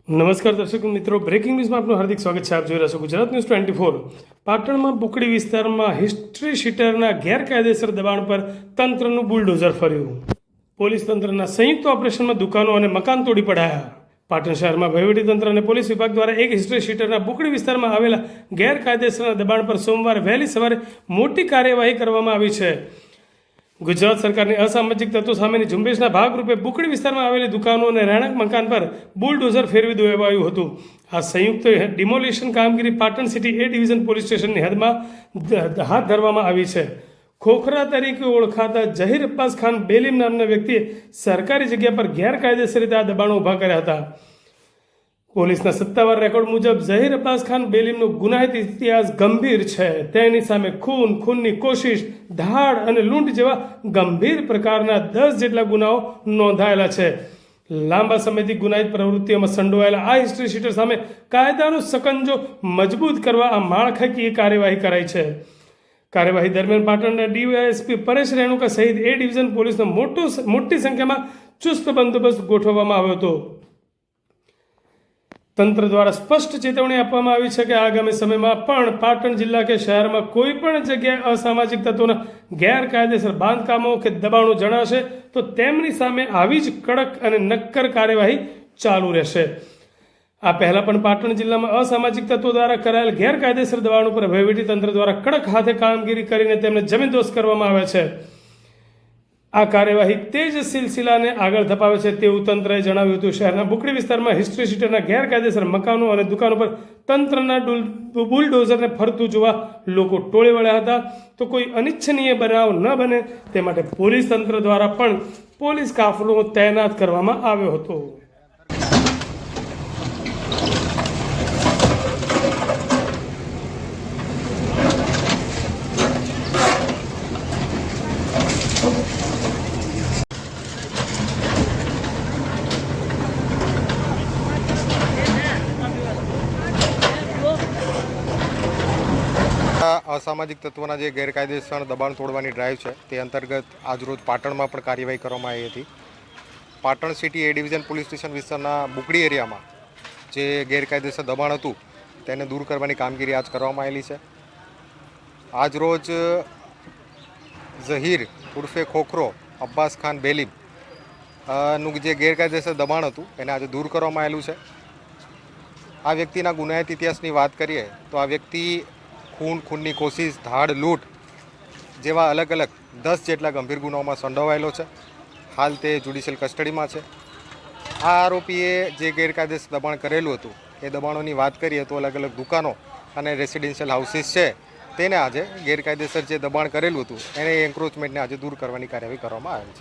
નમસ્કાર દર્શક મિત્રો, બ્રેકિંગ ન્યૂઝમાં આપનું હાર્દિક સ્વાગત છે. આપ જોઈ રહ્યા છો ગુજરાત ન્યૂઝ 24. પાટણમાં બુકડી વિસ્તારમાં હિસ્ટ્રી શીટરના ગેરકાયદેસર દબાણ પર તંત્રનું બુલડોઝર ફર્યું. પોલીસ તંત્રના સંયુક્ત ઓપરેશનમાં દુકાનો અને મકાન તોડી પડાયા. પાટણ શહેરમાં વહીવટીતંત્ર અને પોલીસ વિભાગ દ્વારા એક હિસ્ટ્રી શીટરના બુકડી વિસ્તારમાં આવેલા ગેરકાયદેસરના દબાણ પર સોમવારે વહેલી સવારે મોટી કાર્યવાહી કરવામાં આવી છે. ગુજરાત સરકારની અસામાજિક તત્વો સામેની ઝુંબેશના ભાગરૂપે બુકડી વિસ્તારમાં આવેલી દુકાનો અને રહેણાંક મકાન પર બુલડોઝર ફેરવી દેવાયું હતું. આ સંયુક્ત ડિમોલિશન કામગીરી પાટણ સિટી એ ડિવિઝન પોલીસ સ્ટેશનની હદમાં હાથ ધરવામાં આવી છે. ખોખરા તરીકે ઓળખાતા ઝહીર અબ્બાસ ખાન બેલીમ નામના વ્યક્તિએ સરકારી જગ્યા પર ગેરકાયદેસર રીતે આ દબાણો ઊભા કર્યા હતા. પોલીસના સત્તાવાર રેકોર્ડ મુજબ ઝહીર અબ્બાસ ખાન બેલીમનો ગુનાહિત ઇતિહાસ ગંભીર છે. તેની સામે ખૂનની કોશિશ, ધાડ અને લૂંટ જેવા ગંભીર પ્રકારના 10 જેટલા ગુનાઓ નોંધાયેલા છે. લાંબા સમયથી ગુનાહિત પ્રવૃત્તિઓમાં સંડોવાયેલા આ હિસ્ટ્રી શીટર સામે કાયદાનો સકંજો મજબૂત કરવા આ માળખાકીય કાર્યવાહી કરાઈ છે. કાર્યવાહી દરમિયાન પાટણના ડીવાયએસપી પરેશ રેણુકા સહિત એ ડિવિઝન પોલીસનો મોટી સંખ્યામાં ચુસ્ત બંદોબસ્ત ગોઠવવામાં આવ્યો હતો. તંત્ર દ્વારા સ્પષ્ટ ચેતવણી આપવામાં આવી છે કે આગામી સમયમાં પણ પાટણ જિલ્લા કે શહેરમાં કોઈ પણ જગ્યાએ અસામાજિક તત્વોના ગેરકાયદેસર બાંધકામો કે દબાણો જણાશે તો તેમની સામે આવી જ કડક અને નક્કર કાર્યવાહી ચાલુ રહેશે. આ પહેલાં પણ પાટણ જિલ્લામાં અસામાજિક તત્વો દ્વારા કરાયેલ ગેરકાયદેસર દબાણો પર વહીવટીતંત્ર દ્વારા કડક હાથે કામગીરી કરીને તેમને જમીનદોસ્ત કરવામાં આવે છે. આ કાર્યવાહી તે જ સિલસિલાને આગળ ધપાવે છે તેવું તંત્રએ જણાવ્યું હતું. શહેરના બુકડી વિસ્તારમાં હિસ્ટ્રી શીટરના ગેરકાયદેસર મકાનો અને દુકાનો પર તંત્રના બુલડોઝરને ફરતું જોવા લોકો ટોળે વળ્યા હતા. તો કોઈ અનિચ્છનીય બનાવ ન બને તે માટે પોલીસ તંત્ર દ્વારા પણ પોલીસ કાફલો તૈનાત કરવામાં આવ્યો હતો. અસામાજિક તત્વોના જે ગેરકાયદેસર દબાણ તોડવાની ડ્રાઈવ છે તે અંતર્ગત આજરોજ પાટણમાં પણ કાર્યવાહી કરવામાં આવી હતી. પાટણ સિટી એ ડિવિઝન પોલીસ સ્ટેશન વિસ્તારના બુકડી એરિયામાં જે ગેરકાયદેસર દબાણ હતું તેને દૂર કરવાની કામગીરી આજ કરવામાં આવેલી છે. આજરોજ ઝહીર ઉર્ફે ખોખરો અબ્બાસ ખાન બેલીમ નું જે ગેરકાયદેસર દબાણ હતું એને આજે દૂર કરવામાં આવેલું છે. આ વ્યક્તિના ગુનાહિત ઇતિહાસની વાત કરીએ તો આ વ્યક્તિ ખૂનની કોશિશ, ધાડ, લૂંટ જેવા અલગ અલગ 10 જેટલા ગંભીર ગુનાઓમાં સંડોવાયેલો છે. હાલ તે જ્યુડિશિયલ કસ્ટડીમાં છે. આ આરોપીએ જે ગેરકાયદેસર દબાણ કરેલું હતું એ દબાણોની વાત કરીએ તો અલગ અલગ દુકાનો અને રેસિડેન્શિયલ હાઉસીસ છે તેને આજે ગેરકાયદેસર જે દબાણ કરેલું હતું એને એન્ક્રોચમેન્ટને આજે દૂર કરવાની કાર્યવાહી કરવામાં આવી છે.